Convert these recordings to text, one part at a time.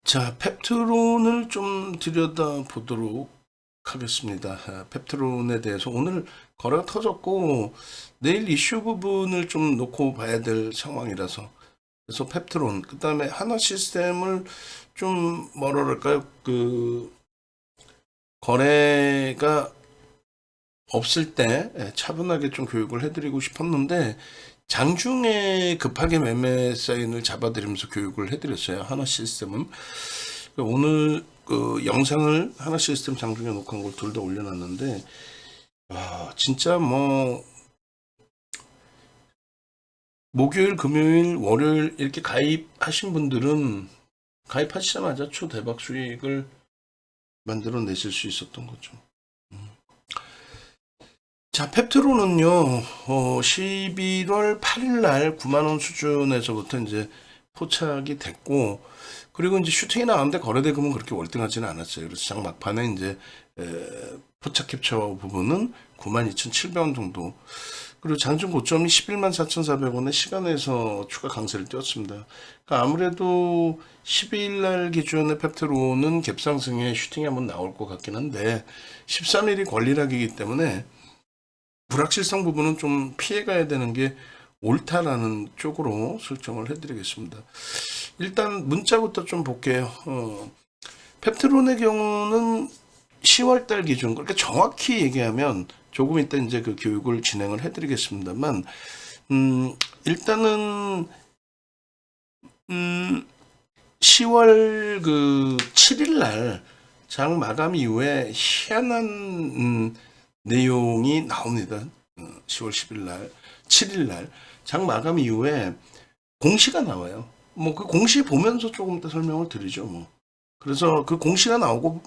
자, 펩트론을 좀 들여다보도록 하겠습니다. 펩트론에 대해서 오늘 거래가 터졌고 내일 이슈 부분을 좀 놓고 봐야 될 상황이라서, 그래서 펩트론, 그 다음에 하나 시스템을 좀 뭐라 그럴까요? 그 거래가 없을 때 차분하게 좀 교육을 해드리고 싶었는데, 장중에 급하게 매매 사인을 잡아드리면서 교육을 해드렸어요. 하나 시스템은. 오늘 그 영상을 하나 시스템 장중에 녹화한 걸 둘 다 올려놨는데, 진짜 뭐 목요일, 금요일, 월요일 이렇게 가입하신 분들은 가입하시자마자 초대박 수익을 만들어내실 수 있었던 거죠. 자, 펩트론은요, 11월 8일 날 9만원 수준에서부터 이제 포착이 됐고, 그리고 이제 슈팅이 나왔는데 거래대금은 그렇게 월등하지는 않았어요. 그래서 장 막판에 이제 포착 캡처 부분은 92,700원 정도. 그리고 장중 고점이 114,400원에 시간에서 추가 강세를 띄웠습니다. 그러니까 아무래도 12일 날 기준의 펩트론은 갭상승에 슈팅이 한번 나올 것 같긴 한데, 13일이 권리락이기 때문에 불확실성 부분은 좀 피해가야 되는 게 옳다라는 쪽으로 설정을 해드리겠습니다. 일단 문자부터 좀 볼게요. 펩트론의 경우는 10월달 기준, 그러니까 정확히 얘기하면 조금 이따 이제 그 교육을 진행을 해드리겠습니다만, 일단은 10월 그 7일 날 장 마감 이후에 희한한 내용이 나옵니다. 10월 10일 날, 7일 날 장 마감 이후에 공시가 나와요. 뭐 그 공시 보면서 조금 더 설명을 드리죠. 뭐 그래서 그 공시가 나오고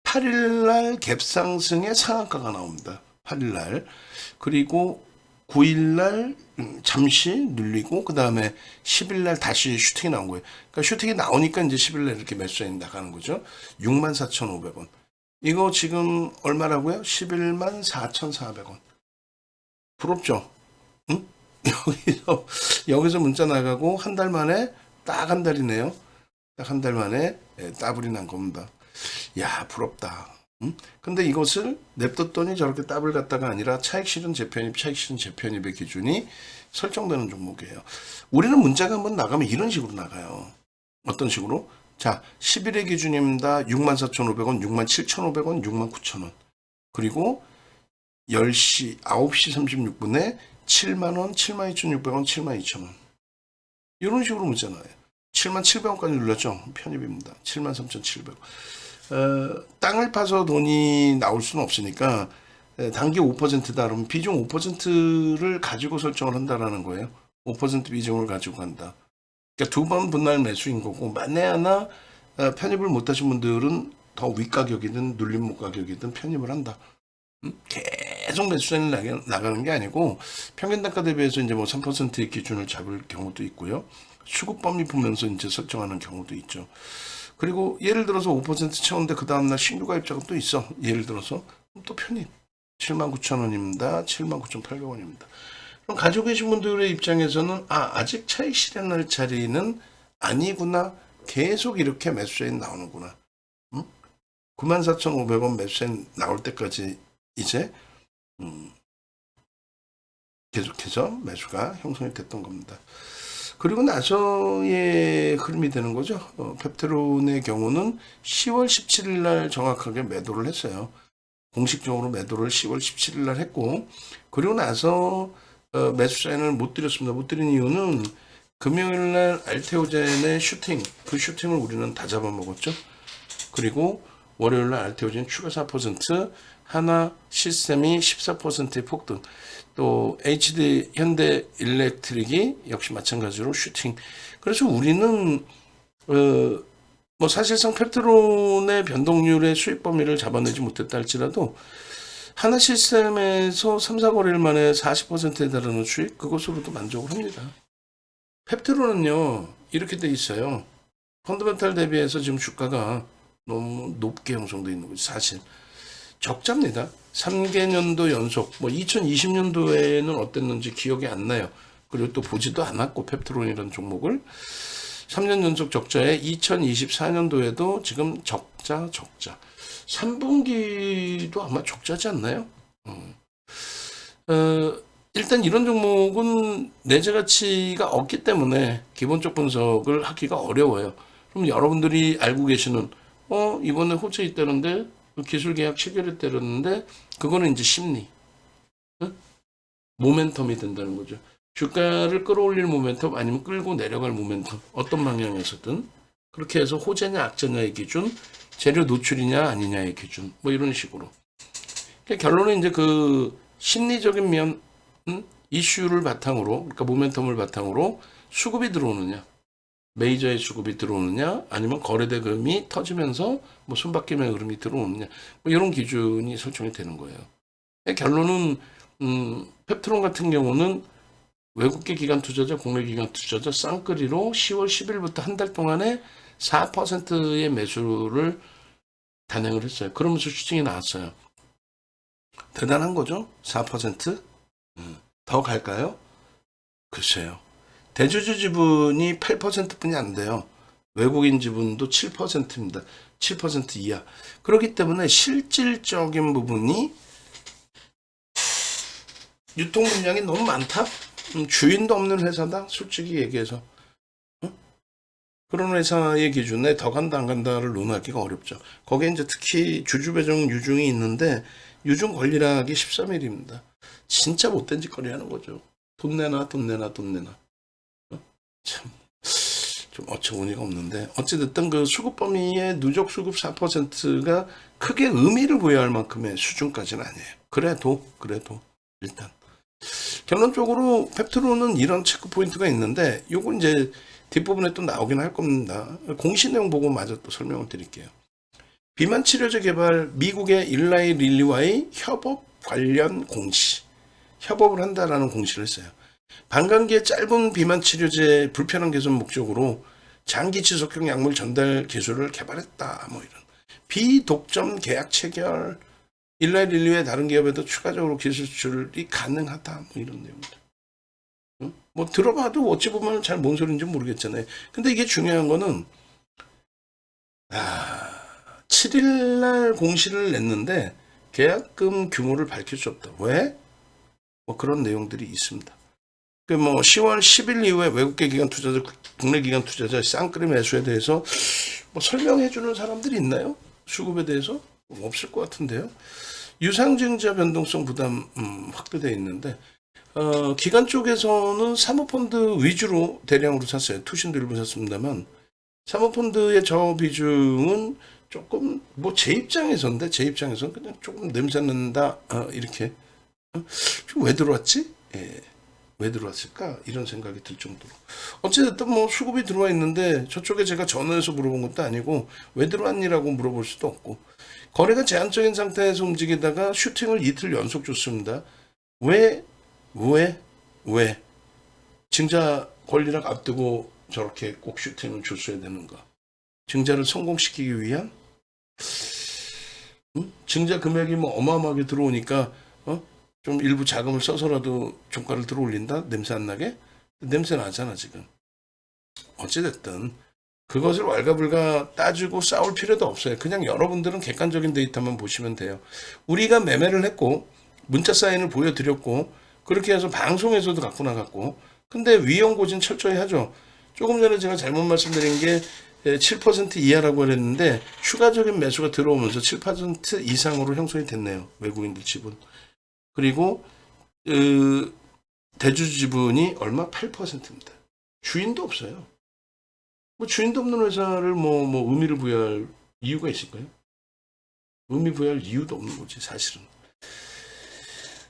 8일 날 갭상승의 상한가가 나옵니다. 8일 날. 그리고 9일 날 잠시 눌리고, 그 다음에 10일 날 다시 슈팅이 나온 거예요. 그러니까 슈팅이 나오니까 이제 10일 날 이렇게 매수인이 나가는 거죠. 64,500원. 이거 지금 얼마라고요? 114,400원. 부럽죠? 응? 여기서 문자 나가고 한 달 만에, 딱 한 달이네요. 딱 한 달 만에 더블이 난 겁니다. 야, 부럽다. 응? 근데 이것을 냅뒀더니 저렇게 더블 갔다가 아니라 차익 실현 재편입, 차익 실현 재편입의 기준이 설정되는 종목이에요. 우리는 문자가 한번 나가면 이런 식으로 나가요. 어떤 식으로? 자, 10일의 기준입니다. 64,500원, 67,500원, 69,000원. 그리고 10시, 9시 36분에 7만원, 72,600원, 72,000원. 이런 식으로 문자 나와요. 77,000원까지 눌렀죠. 편입입니다. 73,700원. 땅을 파서 돈이 나올 수는 없으니까 단기 5%다 그러면 비중 5%를 가지고 설정을 한다라는 거예요. 5% 비중을 가지고 간다. 그러니까 두 번 분할 매수인 거고, 만에 하나 편입을 못 하신 분들은 더 윗가격이든 눌림목 가격이든 편입을 한다. 계속 매수세는 나가는 게 아니고 평균 단가 대비해서 이제 뭐 3%의 기준을 잡을 경우도 있고요. 수급 범위 보면서 이제 설정하는 경우도 있죠. 그리고 예를 들어서 5% 채웠는데 그 다음날 신규 가입자가 또 있어. 예를 들어서 또 편입 79,000원입니다. 79,800원입니다. 그럼 가지고 계신 분들의 입장에서는 아직 차익 실현할 자리는 아니구나. 계속 이렇게 매수세인 나오는구나. 94,500원 매수세 나올 때까지 이제 계속해서 매수가 형성이 됐던 겁니다. 그리고 나서의 흐름이 되는 거죠. 펩트론의 경우는 10월 17일 날 정확하게 매도를 했어요. 공식적으로 매도를 10월 17일 날 했고, 그리고 나서 매수 사인을 못 드렸습니다. 못 드린 이유는 금요일 날 알테오젠의 슈팅, 그 슈팅을 우리는 다 잡아먹었죠. 그리고 월요일 날 알테오젠 추가 4%, 하나 시스템이 14%의 폭등, 또 HD 현대 일렉트릭이 역시 마찬가지로 슈팅. 그래서 우리는 뭐 사실상 펩트론의 변동률의 수익 범위를 잡아내지 못했다 할지라도 하나 시스템에서 3, 4거래일 만에 40%에 달하는 수익, 그것으로도 만족을 합니다. 펩트론은요 이렇게 돼 있어요. 펀더멘탈 대비해서 지금 주가가 너무 높게 형성되어 있는 거죠. 사실 적자입니다. 3개년도 연속, 뭐 2020년도에는 어땠는지 기억이 안 나요. 그리고 또 보지도 않았고 펩트론이라는 종목을 3년 연속 적자에 2024년도에도 지금 적자. 3분기도 아마 적자지 않나요? 일단 이런 종목은 내재 가치가 없기 때문에 기본적 분석을 하기가 어려워요. 그럼 여러분들이 알고 계시는 이번에 호재 있다는데 기술 계약 체결했다는데 그거는 이제 심리, 모멘텀이 된다는 거죠. 주가를 끌어올릴 모멘텀 아니면 끌고 내려갈 모멘텀 어떤 방향에서든 그렇게 해서 호재냐 악재냐의 기준, 재료 노출이냐 아니냐의 기준 뭐 이런 식으로. 그러니까 결론은 이제 그 심리적인 면 이슈를 바탕으로 그러니까 모멘텀을 바탕으로 수급이 들어오느냐 메이저의 수급이 들어오느냐 아니면 거래대금이 터지면서 뭐 손바뀜의 흐름이 들어오느냐 뭐 이런 기준이 설정이 되는 거예요. 결론은 펩트론 같은 경우는 외국계 기관 투자자, 국내 기관 투자자 쌍끌이로 10월 10일부터 한 달 동안에 4%의 매수를 단행을 했어요. 그러면서 슈팅이 나왔어요. 대단한 거죠? 4%? 더 갈까요? 글쎄요. 대주주 지분이 8%뿐이 안 돼요. 외국인 지분도 7%입니다. 7% 이하. 그렇기 때문에 실질적인 부분이 유통 물량이 너무 많다? 주인도 없는 회사다? 솔직히 얘기해서. 그런 회사의 기준에 더 간다 안 간다를 논하기가 어렵죠. 거기에 이제 특히 주주 배정 유중이 있는데 유중 권리락이 13일입니다. 진짜 못된 짓거리 하는 거죠. 돈 내놔. 참, 좀 어처구니가 없는데. 어찌됐든 그 수급 범위의 누적 수급 4%가 크게 의미를 부여할 만큼의 수준까지는 아니에요. 그래도, 일단. 결론적으로 펩트론은 이런 체크 포인트가 있는데, 요건 이제 뒷부분에 또 나오긴 할 겁니다. 공시 내용 보고 마저 또 설명을 드릴게요. 비만 치료제 개발 미국의 일라이 릴리와의 협업 관련 공시. 협업을 한다라는 공시를 했어요. 반감기의 짧은 비만 치료제 불편한 개선 목적으로 장기 지속형 약물 전달 기술을 개발했다. 뭐 이런. 비독점 계약 체결. 일라이 릴리와의 다른 기업에도 추가적으로 기술 수출이 가능하다. 뭐 이런 내용들. 뭐 들어봐도 어찌 보면 잘 뭔 소리인지 모르겠잖아요. 근데 이게 중요한 거는 7일날 공시를 냈는데 계약금 규모를 밝힐 수 없다. 왜? 뭐 그런 내용들이 있습니다. 그 뭐 10월 10일 이후에 외국계 기관 투자자, 국내 기관 투자자 쌍끌이 매수에 대해서 뭐 설명해 주는 사람들이 있나요? 수급에 대해서? 없을 것 같은데요. 유상증자 변동성 부담 확대되어 있는데 기관 쪽에서는 사모펀드 위주로 대량으로 샀어요. 투신도 일부 샀습니다만 사모펀드의 저 비중은 조금 뭐 제 입장에서는 그냥 조금 냄새 난다 이렇게 왜 들어왔지? 예. 왜 들어왔을까? 이런 생각이 들 정도로 어찌됐든 뭐 수급이 들어와 있는데 저쪽에 제가 전화해서 물어본 것도 아니고 왜 들어왔니라고 물어볼 수도 없고 거래가 제한적인 상태에서 움직이다가 슈팅을 이틀 연속 줬습니다. 왜 증자 권리락 앞두고 저렇게 꼭 슈팅을 줬어야 되는가? 증자를 성공시키기 위한? 증자 금액이 뭐 어마어마하게 들어오니까 좀 일부 자금을 써서라도 종가를 들어올린다? 냄새 안 나게? 냄새 나잖아 지금. 어찌됐든 그것을 왈가불가 따지고 싸울 필요도 없어요. 그냥 여러분들은 객관적인 데이터만 보시면 돼요. 우리가 매매를 했고 문자 사인을 보여드렸고 그렇게 해서 방송에서도 갖고 나갔고 근데 위험고진 철저히 하죠. 조금 전에 제가 잘못 말씀드린 게 7% 이하라고 그랬는데 추가적인 매수가 들어오면서 7% 이상으로 형성이 됐네요. 외국인들 지분. 그리고 대주주 지분이 얼마? 8%입니다. 주인도 없어요. 뭐 주인도 없는 회사를 뭐 의미를 부여할 이유가 있을까요? 의미 부여할 이유도 없는 거지 사실은.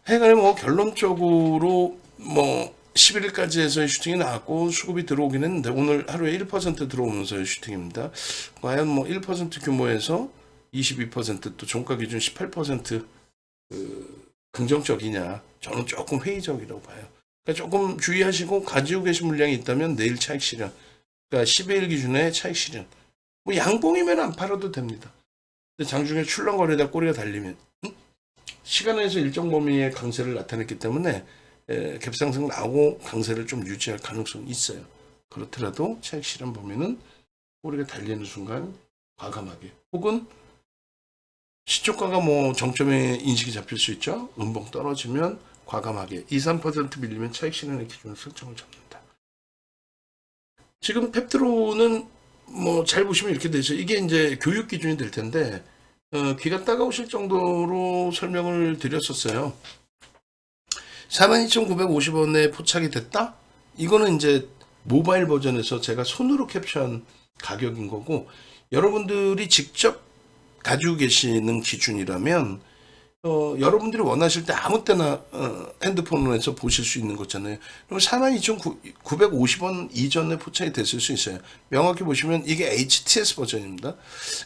하여간에 뭐 결론적으로 뭐 11일까지 해서 슈팅이 나왔고 수급이 들어오긴 했는데 오늘 하루에 1% 들어오면서 슈팅입니다. 과연 뭐 1% 규모에서 22%또 종가 기준 18% 긍정적이냐? 저는 조금 회의적이라고 봐요. 그러니까 조금 주의하시고 가지고 계신 물량이 있다면 내일 차익 실현. 그러니까 12일 기준에 차익 실현. 뭐 양봉이면 안 팔아도 됩니다. 근데 장중에 출렁거리다 꼬리가 달리면 시간에서 일정 범위의 강세를 나타냈기 때문에 갭상승 나오고 강세를 좀 유지할 가능성이 있어요. 그렇더라도 차익 실현 보면은 꼬리가 달리는 순간 과감하게, 혹은 시초가가 뭐 정점에 인식이 잡힐 수 있죠. 음봉 떨어지면 과감하게 2, 3% 밀리면 차익 실현의 기준을 설정을 잡는다. 지금 펩트로는 뭐 잘 보시면 이렇게 되죠. 이게 이제 교육 기준이 될 텐데 귀가 따가우실 정도로 설명을 드렸었어요. 42,950원에 포착이 됐다? 이거는 이제 모바일 버전에서 제가 손으로 캡처한 가격인 거고, 여러분들이 직접 가지고 계시는 기준이라면 여러분들이 원하실 때 아무 때나 핸드폰에서 보실 수 있는 거잖아요. 그럼 42,950원 이전에 포착이 됐을 수 있어요. 명확히 보시면 이게 HTS 버전입니다.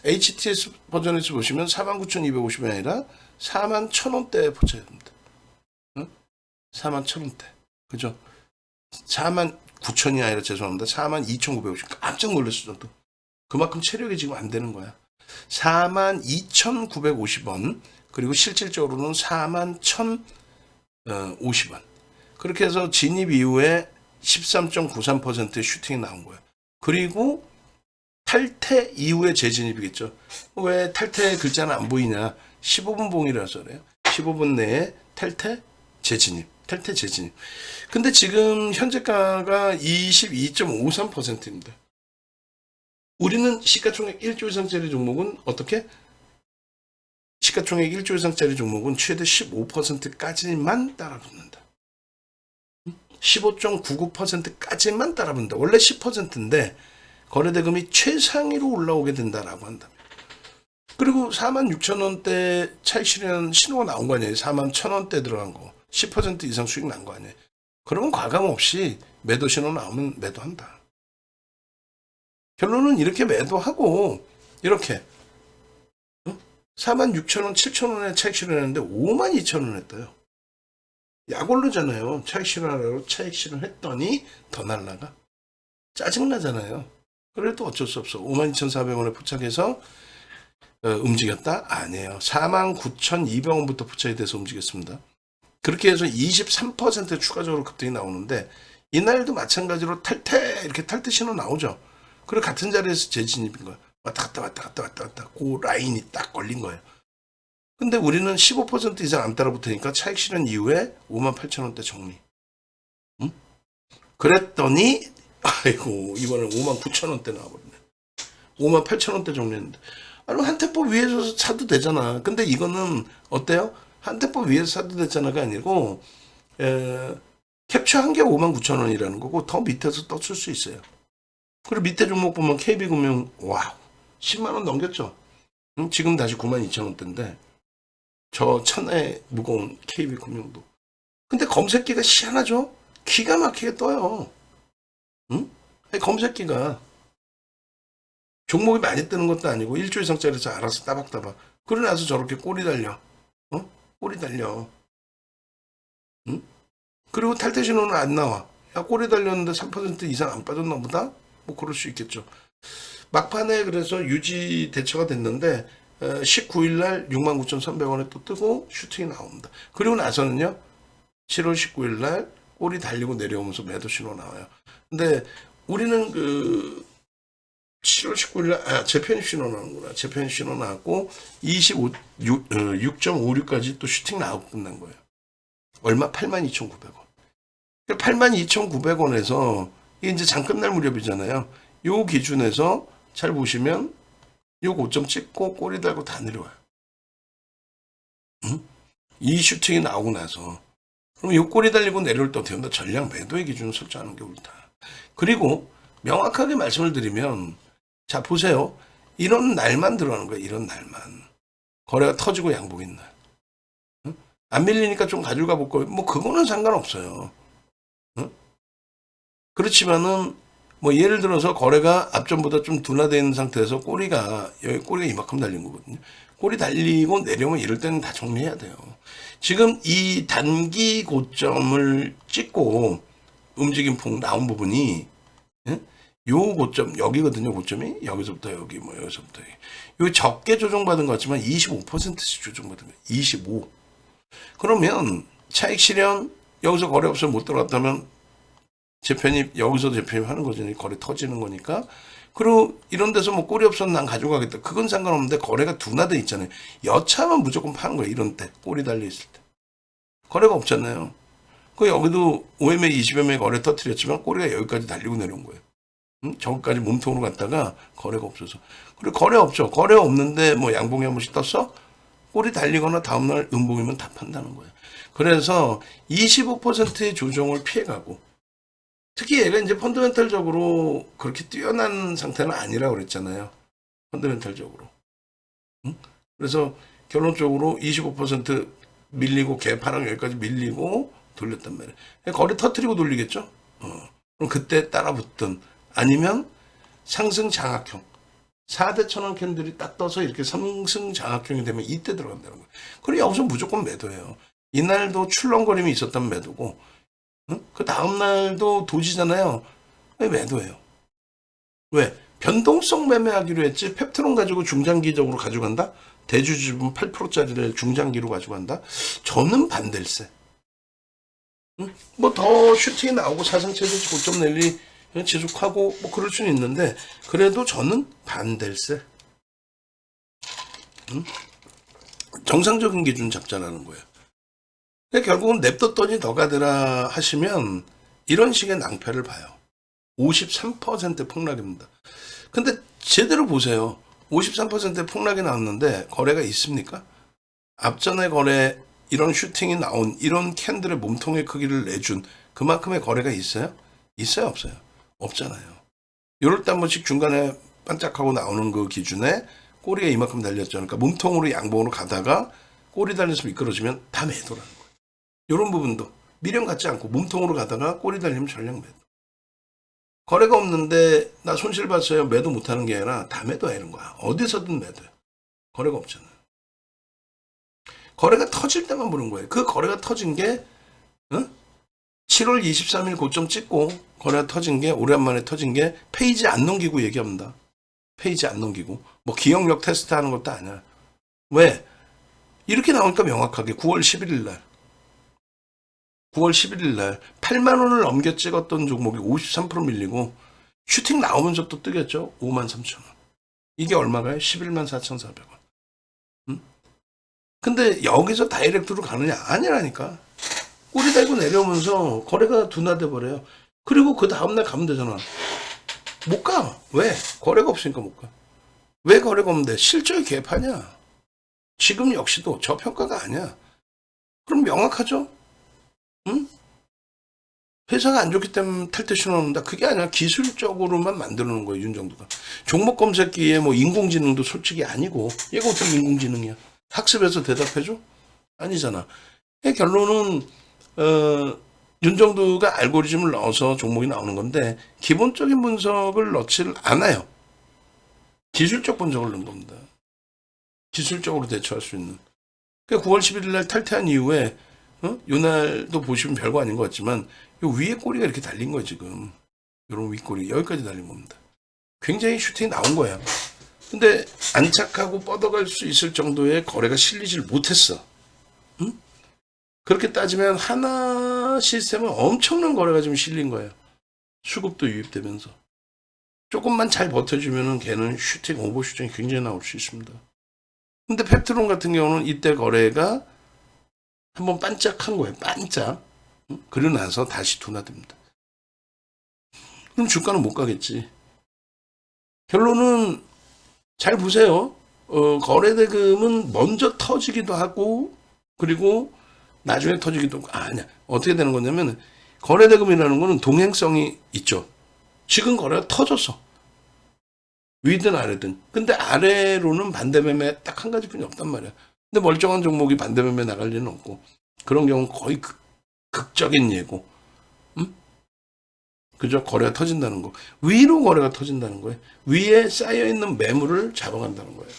HTS 버전에서 보시면 49,250원이 아니라 41,000원대에 포착이 됩니다. 41,000원대. 그죠? 49,000이 아니라 죄송합니다. 42,950원. 깜짝 놀랐을 정도. 그만큼 체력이 지금 안 되는 거야. 42,950원. 그리고 실질적으로는 41,050원. 그렇게 해서 진입 이후에 13.93%의 슈팅이 나온 거예요. 그리고 탈퇴 이후에 재진입이겠죠. 왜 탈퇴 글자는 안 보이냐? 15분 봉이라서 그래요. 15분 내에 탈퇴, 재진입. 탈퇴, 재진입. 근데 지금 현재가가 22.53%입니다. 우리는 시가총액 1조 이상짜리 종목은 어떻게? 시가총액 1조 이상짜리 종목은 최대 15%까지만 따라붙는다. 15.99%까지만 따라붙는다. 원래 10%인데 거래대금이 최상위로 올라오게 된다라고 한다. 그리고 46,000원대 차익 실현 신호가 나온 거 아니에요. 41,000원대 들어간 거. 10% 이상 수익 난 거 아니에요. 그러면 과감 없이 매도 신호 나오면 매도한다. 결론은 이렇게 매도하고 이렇게 46,000원, 7,000원에 차익 실현했는데 52,000원 했어요. 약올르잖아요. 차익 실현하라고 차익 실현했더니 더 날라가. 짜증나잖아요. 그래도 어쩔 수 없어. 52,400원에 포착해서 움직였다? 아니에요. 49,200원부터 포착이 돼서 움직였습니다. 그렇게 해서 23% 추가적으로 급등이 나오는데 이날도 마찬가지로 탈퇴 이렇게 탈퇴 신호 나오죠. 그리고 같은 자리에서 재진입인 거예요. 왔다 갔다 그 라인이 딱 걸린 거예요. 근데 우리는 15% 이상 안 따라붙으니까 차익 실현 이후에 58,000원대 정리. 응? 그랬더니 아이고 이번엔 59,000원대 나와버리네. 58,000원대 정리했는데 아니 한테법 위에서 사도 되잖아. 근데 이거는 어때요? 한테법 위에서 사도 되잖아가 아니고 캡처한 게 59,000원이라는 거고 더 밑에서 떠줄 수 있어요. 그리고 밑에 종목 보면 KB금융 와우 10만원 넘겼죠. 지금 다시 92,000원대인데 저 천에 무거운 KB금융도. 근데 검색기가 희한하죠. 기가 막히게 떠요. 응? 검색기가 종목이 많이 뜨는 것도 아니고 1조 이상짜리에서 알아서 따박따박. 그러고 나서 저렇게 꼬리 달려. 꼬리 달려. 응? 그리고 탈퇴 신호는 안 나와. 야 꼬리 달렸는데 3% 이상 안 빠졌나 보다? 뭐 그럴 수 있겠죠. 막판에 그래서 유지 대처가 됐는데 19일날 69,300원에 또 뜨고 슈팅이 나옵니다. 그리고 나서는요 7월 19일날 꼬리 달리고 내려오면서 매도 신호 나와요. 근데 우리는 그 7월 19일날 재편입 신호 나오는구나. 재편입 신호 나왔고 6.56까지 또 슈팅 나오고 끝난 거예요. 얼마? 82,900원. 82,900원에서 이게 이제 장 끝날 무렵이잖아요. 요 기준에서 잘 보시면 요 고점 찍고 꼬리 달고 다 내려와요. 응? 이 슈팅이 나오고 나서 그럼 요 꼬리 달리고 내려올 때 어떻게 한다? 전량 매도의 기준을 설정하는 게 옳다. 그리고 명확하게 말씀을 드리면 자 보세요. 이런 날만 들어가는 거예요. 이런 날만. 거래가 터지고 양복인 날. 응? 안 밀리니까 좀 가지고 가볼 거예요. 뭐 그거는 상관없어요. 응? 그렇지만은 뭐 예를 들어서 거래가 앞전보다 좀 둔화되어 있는 상태에서 꼬리가 여기 꼬리가 이만큼 달린 거거든요. 꼬리 달리고 내려오면 이럴 때는 다 정리해야 돼요. 지금 이 단기 고점을 찍고 움직임폭 나온 부분이 요 고점 여기거든요. 고점이 여기서부터 여기 뭐 여기서부터 여기. 요 적게 조정받은 것 같지만 25%씩 조정받은 거예요. 25. 그러면 차익 실현 여기서 거래 없으면 못 들어갔다면 재편입, 여기서 재편입하는 거죠. 거래 터지는 거니까. 그리고 이런 데서 뭐 꼴이 없어서 난 가져가겠다. 그건 상관없는데 거래가 둔화돼 있잖아요. 여차하면 무조건 파는 거예요. 이런 때. 꼴이 달려있을 때. 거래가 없잖아요. 그 여기도 5MA, 20MA 거래 터뜨렸지만 꼬리가 여기까지 달리고 내려온 거예요. 저기까지 몸통으로 갔다가 거래가 없어서. 그리고 거래 없죠. 거래 없는데 뭐 양봉이 한 번씩 떴어? 꼬리 달리거나 다음날 음봉이면 다 판다는 거예요. 그래서 25%의 조정을 피해가고, 특히 얘가 이제 펀더멘탈적으로 그렇게 뛰어난 상태는 아니라고 그랬잖아요. 펀더멘탈적으로. 그래서 결론적으로 25% 밀리고 개파랑 여기까지 밀리고 돌렸단 말이에요. 거래 터트리고 돌리겠죠. 그럼 그때 따라붙든, 아니면 상승 장악형 4대 천원 캔들이 딱 떠서 이렇게 상승 장악형이 되면 이때 들어간다는 거예요. 그리고 여기서 무조건 매도예요. 이날도 출렁거림이 있었다면 매도고, 그 다음날도 도지잖아요. 왜 매도예요? 왜? 변동성 매매하기로 했지 펩트론 가지고 중장기적으로 가져간다? 대주주분 8%짜리를 중장기로 가져간다? 저는 반댈세. 뭐 더 슈팅이 나오고 사상체제 고점 랠리 지속하고 뭐 그럴 수는 있는데, 그래도 저는 반댈세. 정상적인 기준 잡자라는 거예요. 근데 결국은 냅뒀더니 더 가더라 하시면 이런 식의 낭패를 봐요. 53% 폭락입니다. 근데 제대로 보세요. 53%의 폭락이 나왔는데 거래가 있습니까? 앞전에 거래, 이런 슈팅이 나온 이런 캔들의 몸통의 크기를 내준 그만큼의 거래가 있어요? 있어요, 없어요? 없잖아요. 이럴 때 한 번씩 중간에 반짝하고 나오는 그 기준에 꼬리가 이만큼 달렸죠. 그러니까 몸통으로 양봉으로 가다가 꼬리 달려서 미끄러지면 다 매도라는 거예요. 이런 부분도 미련 갖지 않고 몸통으로 가다가 꼬리 달리면 전략 매도. 거래가 없는데 나 손실 봤어요. 매도 못하는 게 아니라 다 매도야 이런 거야. 어디서든 매도야. 거래가 없잖아요. 거래가 터질 때만 보는 거예요. 그 거래가 터진 게 7월 23일 고점 찍고 거래가 터진 게, 오랜만에 터진 게 페이지 안 넘기고 얘기합니다. 페이지 안 넘기고. 뭐 기억력 테스트 하는 것도 아니야. 왜? 이렇게 나오니까 명확하게 9월 11일 날 8만 원을 넘겨 찍었던 종목이 53% 밀리고 슈팅 나오면서 또 뜨겠죠. 53,000원. 이게 얼마가요? 11만 4,400원. 근데 여기서 다이렉트로 가느냐? 아니라니까. 꼬리 달고 내려오면서 거래가 둔화돼 버려요. 그리고 그 다음날 가면 되잖아. 못 가. 왜? 거래가 없으니까 못 가. 왜 거래가 없는데? 실적이 개판이야. 지금 역시도 저평가가 아니야. 그럼 명확하죠? 응? 회사가 안 좋기 때문에 탈퇴 신호는다. 그게 아니라 기술적으로만 만들어 놓은 거예요, 윤정도가. 종목 검색기에 뭐 인공지능도 솔직히 아니고, 얘가 어떻게 인공지능이야? 학습해서 대답해줘? 아니잖아. 결론은 윤정도가 알고리즘을 넣어서 종목이 나오는 건데 기본적인 분석을 넣지를 않아요. 기술적 분석을 넣은 겁니다. 기술적으로 대처할 수 있는. 그러니까 9월 11일 날 탈퇴한 이후에 요날도 보시면 별거 아닌 것 같지만 요 위에 꼬리가 이렇게 달린 거예요 지금. 요런 윗꼬리 여기까지 달린 겁니다. 굉장히 슈팅이 나온 거야. 근데 안착하고 뻗어갈 수 있을 정도의 거래가 실리질 못했어. 그렇게 따지면 하나 시스템은 엄청난 거래가 지금 실린 거예요. 수급도 유입되면서. 조금만 잘 버텨주면은 걔는 슈팅, 오버슈팅이 굉장히 나올 수 있습니다. 근데 펩트론 같은 경우는 이때 거래가 한번 반짝한 거예요. 반짝. 그러고 나서 다시 둔화됩니다. 그럼 주가는 못 가겠지. 결론은 잘 보세요. 거래대금은 먼저 터지기도 하고 그리고 나중에 터지기도 하고. 아니야. 어떻게 되는 거냐면 거래대금이라는 거는 동행성이 있죠. 지금 거래가 터졌어. 위든 아래든. 근데 아래로는 반대매매 딱 한 가지뿐이 없단 말이야. 근데 멀쩡한 종목이 반대매매 나갈 리는 없고 그런 경우는 거의 극적인 예고. 그죠? 거래가 터진다는 거. 위로 거래가 터진다는 거예요. 위에 쌓여있는 매물을 잡아간다는 거예요.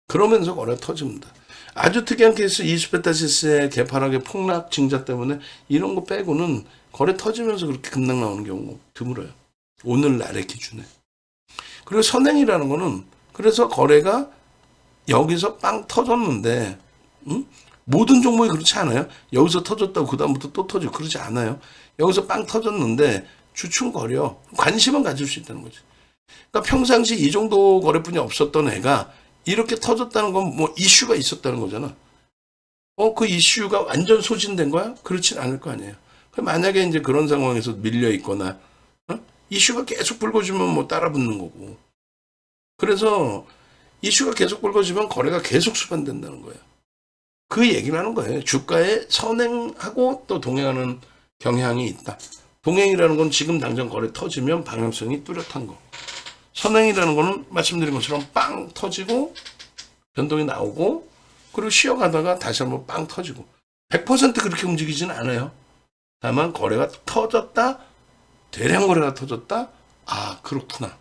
그러면서 거래가 터집니다. 아주 특이한 케이스 이스페타시스의 개파락의 폭락 징자 때문에 이런 거 빼고는 거래 터지면서 그렇게 급락 나오는 경우가 드물어요. 오늘날의 기준에. 그리고 선행이라는 거는 그래서 거래가 여기서 빵 터졌는데 모든 종목이 그렇지 않아요. 여기서 터졌다고 그 다음부터 또 터지고 그러지 않아요. 여기서 빵 터졌는데 주춤거려. 관심은 가질 수 있다는 거지. 그러니까 평상시 이 정도 거래뿐이 없었던 애가 이렇게 터졌다는 건 뭐 이슈가 있었다는 거잖아. 그 이슈가 완전 소진된 거야? 그렇진 않을 거 아니에요. 만약에 이제 그런 상황에서 밀려 있거나, 이슈가 계속 불거지면 뭐 따라 붙는 거고. 그래서 이슈가 계속 불거지면 거래가 계속 수반된다는 거예요. 그 얘기를 하는 거예요. 주가에 선행하고 또 동행하는 경향이 있다. 동행이라는 건 지금 당장 거래 터지면 방향성이 뚜렷한 거. 선행이라는 거는 말씀드린 것처럼 빵 터지고 변동이 나오고 그리고 쉬어가다가 다시 한번 빵 터지고 100% 그렇게 움직이지는 않아요. 다만 거래가 터졌다, 대량 거래가 터졌다, 아 그렇구나.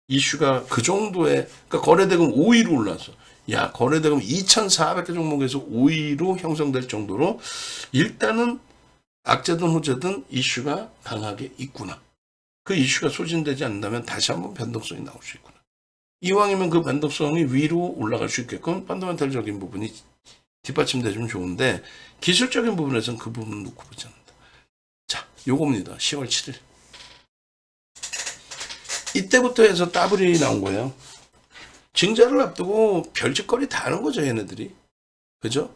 이슈가 그 정도의, 그러니까 거래대금 5위로 올라왔어. 야, 거래대금 2,400개 종목에서 5위로 형성될 정도로 일단은 악재든 호재든 이슈가 강하게 있구나. 그 이슈가 소진되지 않는다면 다시 한번 변동성이 나올 수 있구나. 이왕이면 그 변동성이 위로 올라갈 수 있게끔 펀더멘털적인 부분이 뒷받침되면 좋은데 기술적인 부분에서는 그 부분은 놓고 보지 않는다. 자, 요겁니다. 10월 7일. 이때부터 해서 더블이 나온 거예요. 증자를 앞두고 별짓거리 다 하는 거죠, 얘네들이. 그죠?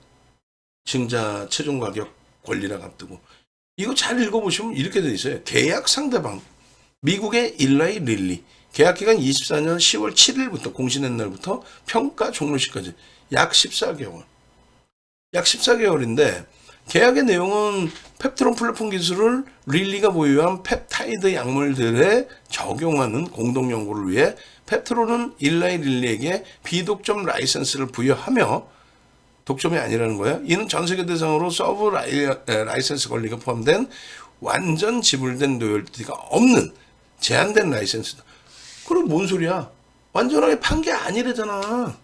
증자 최종 가격 권리락 앞두고. 이거 잘 읽어보시면 이렇게 돼 있어요. 계약 상대방. 미국의 일라이 릴리. 계약 기간 24년 10월 7일부터 공시된 날부터 평가 종료시까지 약 14개월. 약 14개월인데 계약의 내용은 펩트론 플랫폼 기술을 릴리가 보유한 펩타이드 약물들에 적용하는 공동 연구를 위해 펩트론은 일라이 릴리에게 비독점 라이센스를 부여하며 독점이 아니라는 거예요. 이는 전 세계 대상으로 서브 라이센스 권리가 포함된 완전 지불된 로열티가 없는 제한된 라이센스다. 그럼 뭔 소리야? 완전하게 판 게 아니래잖아.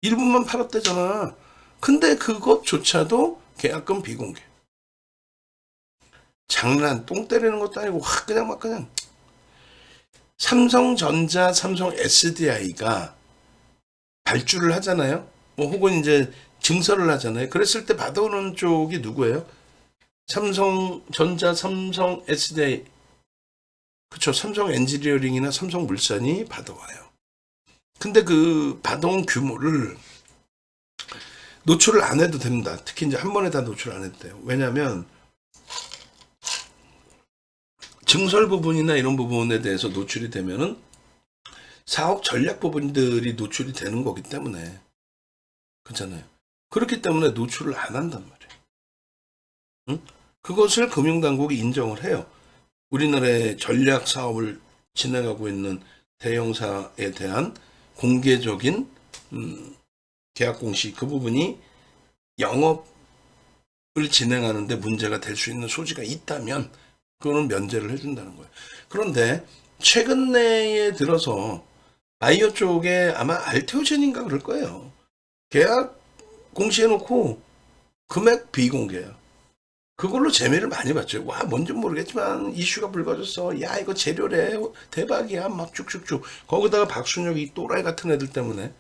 일부만 팔았대잖아. 근데 그것조차도 계약금 비공개. 장난, 똥 때리는 것도 아니고 확 그냥 막 그냥. 삼성전자, 삼성 SDI가 발주를 하잖아요. 뭐 혹은 이제 증설을 하잖아요. 그랬을 때 받아오는 쪽이 누구예요? 삼성전자, 삼성 SDI. 그쵸. 삼성 엔지니어링이나 삼성물산이 받아와요. 근데 그 받아온 규모를 노출을 안 해도 됩니다. 특히 이제 한 번에 다 노출 안 해도 돼요. 왜냐하면 증설 부분이나 이런 부분에 대해서 노출이 되면은 사업 전략 부분들이 노출이 되는 거기 때문에 그렇잖아요. 그렇기 때문에 노출을 안 한단 말이에요. 응? 그것을 금융당국이 인정을 해요. 우리나라의 전략 사업을 진행하고 있는 대형사에 대한 공개적인 계약 공시 그 부분이 영업을 진행하는데 문제가 될 수 있는 소지가 있다면 그거는 면제를 해준다는 거예요. 그런데 최근 내에 들어서 바이오 쪽에 아마 알테오젠인가 그럴 거예요. 계약 공시해놓고 금액 비공개야. 그걸로 재미를 많이 봤죠. 와, 뭔지 모르겠지만 이슈가 불거졌어. 야, 이거 재료래. 대박이야. 막 쭉쭉쭉. 거기다가 박순혁이 또라이 같은 애들 때문에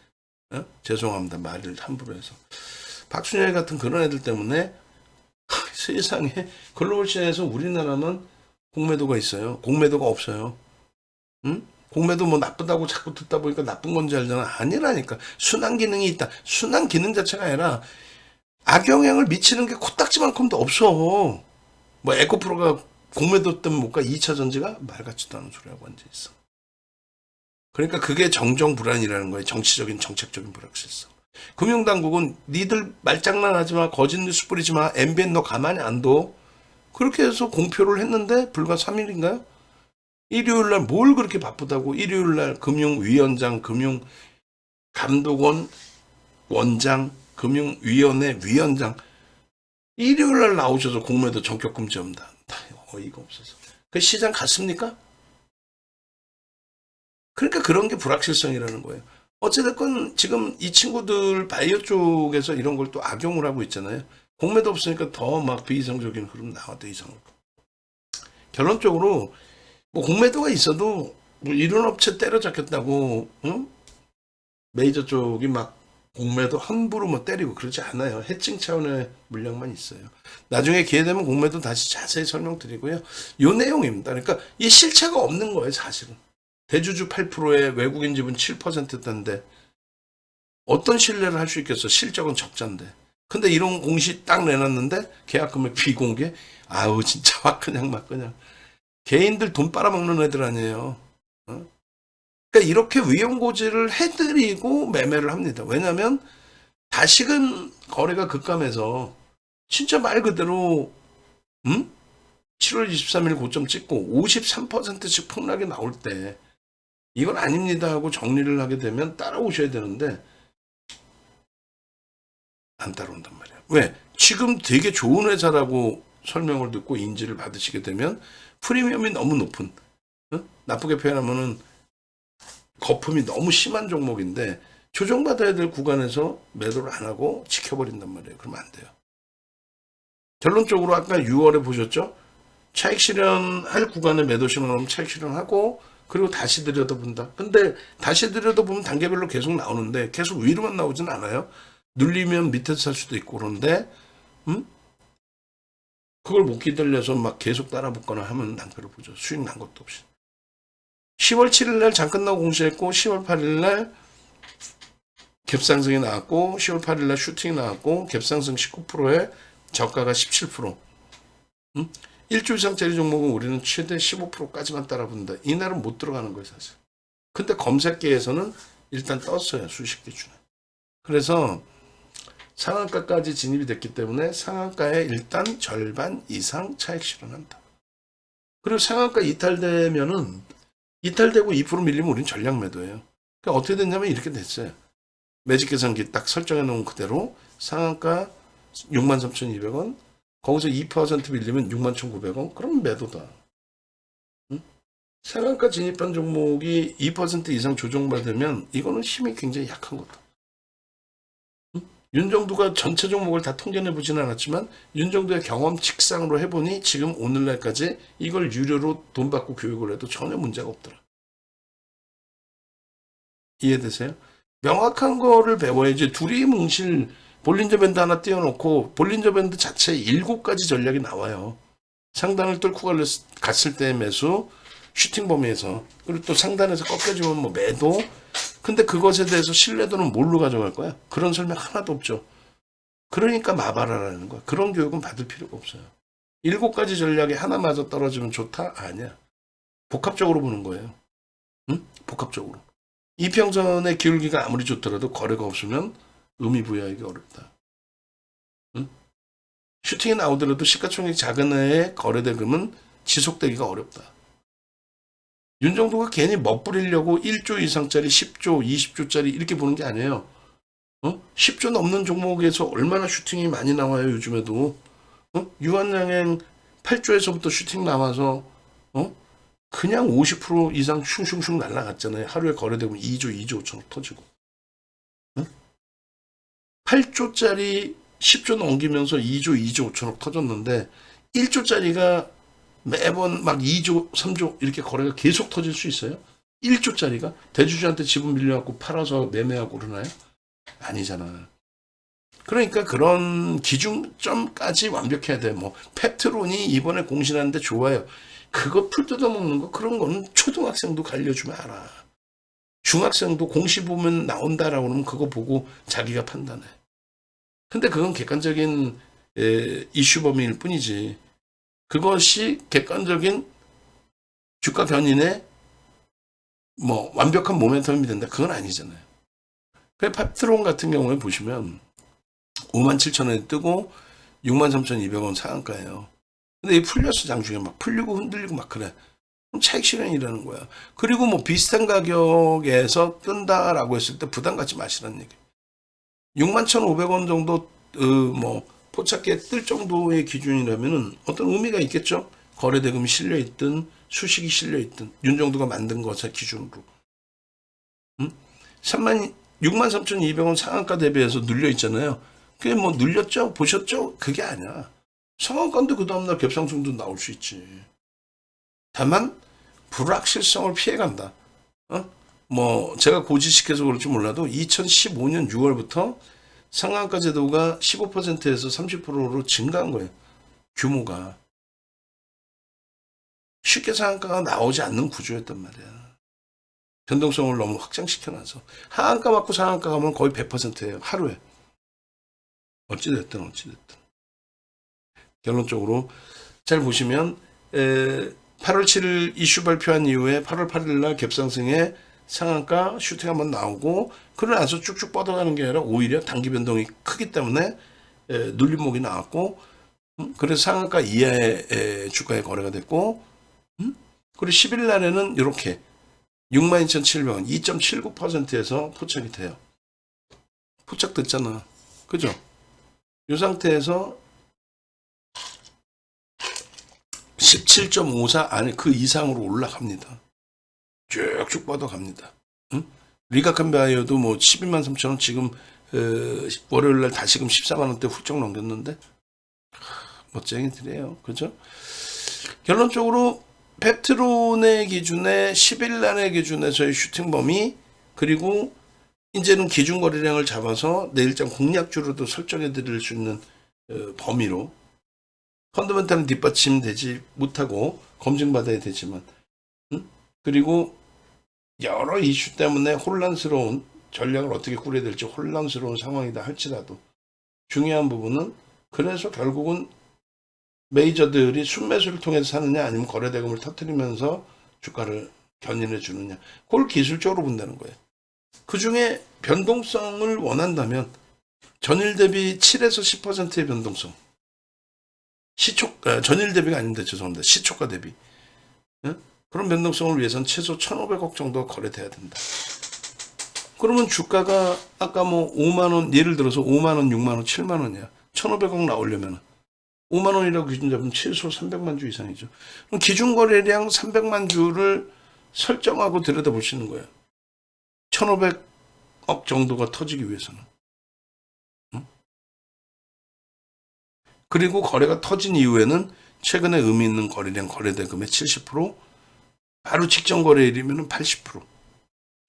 죄송합니다. 말을 함부로 해서. 박순혁 같은 그런 애들 때문에 세상에 글로벌 시장에서 우리나라는 공매도가 있어요. 공매도가 없어요. 응? 공매도 뭐 나쁘다고 자꾸 듣다 보니까 나쁜 건지 알잖아. 아니라니까. 순환 기능이 있다. 순환 기능 자체가 아니라 악영향을 미치는 게 코딱지만큼도 없어. 뭐 에코프로가 공매도 때문에 못 가. 2차 전지가 말 같지도 않은 소리하고 앉아있어. 그러니까 그게 정정불안이라는 거예요. 정치적인 정책적인 불확실성. 금융당국은 니들 말장난하지 마. 거짓 뉴스 뿌리지 마. MBN 너 가만히 안 둬. 그렇게 해서 공표를 했는데 불과 3일인가요? 일요일날 뭘 그렇게 바쁘다고 일요일날 금융위원장, 금융감독원 원장, 금융위원회 위원장 일요일날 나오셔서 공매도 전격금지합니다. 어이가 없어서. 그 시장 갔습니까? 그러니까 그런 게 불확실성이라는 거예요. 어찌됐건 지금 이 친구들 바이오 쪽에서 이런 걸 또 악용을 하고 있잖아요. 공매도 없으니까 더 막 비이성적인 흐름 나와도 이상하고. 결론적으로 뭐 공매도가 있어도 뭐 이런 업체 때려잡겠다고 응? 메이저 쪽이 막 공매도 함부로 뭐 때리고 그러지 않아요. 해칭 차원의 물량만 있어요. 나중에 기회 되면 공매도 다시 자세히 설명드리고요. 요 내용입니다. 그러니까 이 실체가 없는 거예요, 사실은. 대주주 8%에 외국인 지분 7%대인데 어떤 신뢰를 할 수 있겠어? 실적은 적자인데. 근데 이런 공시 딱 내놨는데 계약금액 비공개? 아우 진짜 막 그냥 개인들 돈 빨아먹는 애들 아니에요. 어? 그러니까 이렇게 위험고지를 해드리고 매매를 합니다. 왜냐하면 다시금 거래가 급감해서 진짜 말 그대로 7월 23일 고점 찍고 53%씩 폭락이 나올 때 이건 아닙니다 하고 정리를 하게 되면 따라오셔야 되는데 안 따라온단 말이야. 왜? 지금 되게 좋은 회사라고 설명을 듣고 인지를 받으시게 되면 프리미엄이 너무 높은, 나쁘게 표현하면은 거품이 너무 심한 종목인데 조정받아야 될 구간에서 매도를 안 하고 지켜버린단 말이에요. 그러면 안 돼요. 결론적으로 아까 6월에 보셨죠? 차익 실현할 구간에 매도 신호하면 차익 실현하고 그리고 다시 들여다본다. 근데 다시 들여다보면 단계별로 계속 나오는데 계속 위로만 나오진 않아요. 눌리면 밑에서 살 수도 있고 그런데 그걸 못 기다려서 막 계속 따라 붙거나 하면 낭패를 보죠. 수익 난 것도 없이. 10월 7일 날 잠깐 나고 공시했고 10월 8일 날 갭상승이 나왔고 10월 8일 날 슈팅이 나왔고 갭상승 19%에 저가가 17%. 1주 이상짜리 종목은 우리는 최대 15%까지만 따라붙는다. 이날은 못 들어가는 거예요, 사실. 근데 검색계에서는 일단 떴어요, 수십 개 중에. 그래서 상한가까지 진입이 됐기 때문에 상한가에 일단 절반 이상 차익 실현한다. 그리고 상한가 이탈되면은 이탈되고 2% 밀리면 우린 전략 매도예요. 그러니까 어떻게 됐냐면 이렇게 됐어요. 매직 계산기 딱 설정해 놓은 그대로 상한가 63,200원, 거기서 2% 밀리면 61,900원, 그럼 매도다. 응? 상한가 진입한 종목이 2% 이상 조정받으면 이거는 힘이 굉장히 약한 거다. 윤정도가 전체 종목을 다 통계내 보지는 않았지만 윤정도의 경험 직상으로 해보니 지금 오늘날까지 이걸 유료로 돈 받고 교육을 해도 전혀 문제가 없더라. 이해되세요? 명확한 거를 배워야지. 둘이 뭉실 볼린저 밴드 하나 띄워놓고 볼린저 밴드 자체에 7가지 전략이 나와요. 상단을 뚫고 갔을 때 매수, 슈팅 범위에서, 그리고 또 상단에서 꺾여지면 뭐 매도. 근데 그것에 대해서 신뢰도는 뭘로 가져갈 거야? 그런 설명 하나도 없죠. 그러니까 마바라라는 거야. 그런 교육은 받을 필요가 없어요. 7가지 전략이 하나마저 떨어지면 좋다? 아니야. 복합적으로 보는 거예요. 응? 복합적으로. 이평선의 기울기가 아무리 좋더라도 거래가 없으면 의미 부여하기 어렵다. 응? 슈팅이 나오더라도 시가총액이 작은 애의 거래대금은 지속되기가 어렵다. 윤정도가 괜히 멋부리려고 1조 이상짜리 10조, 20조짜리 이렇게 보는 게 아니에요. 10조 넘는 종목에서 얼마나 슈팅이 많이 나와요, 요즘에도. 유한양행 8조에서부터 슈팅 나와서, 그냥 50% 이상 슝슝슝 날라갔잖아요. 하루에 거래되면 2조, 2조 5천억 터지고. 8조짜리 10조 넘기면서 2조, 2조 5천억 터졌는데 1조짜리가 매번 막 2조, 3조 이렇게 거래가 계속 터질 수 있어요? 1조짜리가? 대주주한테 지분 밀려갖고 팔아서 매매하고 그러나요? 아니잖아. 그러니까 그런 기준점까지 완벽해야 돼. 뭐 펩트론이 이번에 공신하는데 좋아요. 그거 풀 뜯어먹는 거 그런 거는 초등학생도 알려주면 알아. 중학생도 공시 보면 나온다라고 그러면 그거 보고 자기가 판단해. 근데 그건 객관적인 이슈 범위일 뿐이지. 그것이 객관적인 주가 견인의 뭐 완벽한 모멘텀이 된다. 그건 아니잖아요. 그 펩트론 같은 경우에 보시면 57,000원에 뜨고 63,200원 상한가예요. 근데 이 풀렸어, 장중에 막 풀리고 흔들리고 막 그래. 그럼 차익 실현이라는 거야. 그리고 뭐 비슷한 가격에서 뜬다라고 했을 때 부담 갖지 마시라는 얘기. 61,500원 정도 뭐 포착기에 뜰 정도의 기준이라면은 어떤 의미가 있겠죠. 거래대금이 실려 있든 수식이 실려 있든 윤정도가 만든 것의 기준으로. 63,200원 상한가 대비해서 눌려 있잖아요. 그게 뭐 눌렸죠? 보셨죠? 그게 아니야. 상한가인데 그 다음날 갭상승도 나올 수 있지. 다만 불확실성을 피해간다. 뭐 제가 고지식해서 그럴지 몰라도 2015년 6월부터 상한가 제도가 15%에서 30%로 증가한 거예요. 규모가. 쉽게 상한가가 나오지 않는 구조였단 말이야. 변동성을 너무 확장시켜놔서. 하한가 맞고 상한가 가면 거의 100%예요. 하루에. 어찌됐든. 결론적으로 잘 보시면 8월 7일 이슈 발표한 이후에 8월 8일 날 갭상승에 상한가 슈팅 한번 나오고 그러고 나서 쭉쭉 뻗어가는 게 아니라 오히려 단기 변동이 크기 때문에 눌림목이 나왔고 그래서 상한가 이하의 주가의 거래가 됐고 그리고 10일 날에는 이렇게 62,700원 2.79%에서 포착이 돼요. 포착됐잖아. 그죠? 이 상태에서 17.54 안에 그 이상으로 올라갑니다. 쭉쭉 뻗어갑니다. 응? 리가칸바이오도 뭐 12만 3천 원 지금 월요일 날 다시금 14만 원대 훌쩍 넘겼는데 멋쟁이들이에요. 그죠? 결론적으로 펩트론의 기준에 10일 날의 기준에 저희 슈팅 범위 그리고 이제는 기준 거래량을 잡아서 내일장 공략주로도 설정해 드릴 수 있는 범위로 펀더멘탈은 뒷받침되지 못하고 검증받아야 되지만 그리고 여러 이슈 때문에 혼란스러운 전략을 어떻게 꾸려야 될지 혼란스러운 상황이다 할지라도 중요한 부분은 그래서 결국은 메이저들이 순매수를 통해서 사느냐 아니면 거래대금을 터뜨리면서 주가를 견인해 주느냐 그걸 기술적으로 본다는 거예요. 그 중에 변동성을 원한다면 전일 대비 7에서 10%의 변동성 전일 대비가 아닌데 죄송합니다. 시초가 대비 그런 변동성을 위해서는 최소 1,500억 정도 거래돼야 된다. 그러면 주가가 아까 뭐 5만원 예를 들어서 5만원 6만원 7만원이야 1,500억 나오려면 5만원이라고 기준 잡으면 최소 300만 주 이상이죠. 그럼 기준 거래량 300만 주를 설정하고 들여다보시는 거예요. 1,500억 정도가 터지기 위해서는. 그리고 거래가 터진 이후에는 최근에 의미 있는 거래량 거래대금의 70% 바로 직전 거래일이면 80%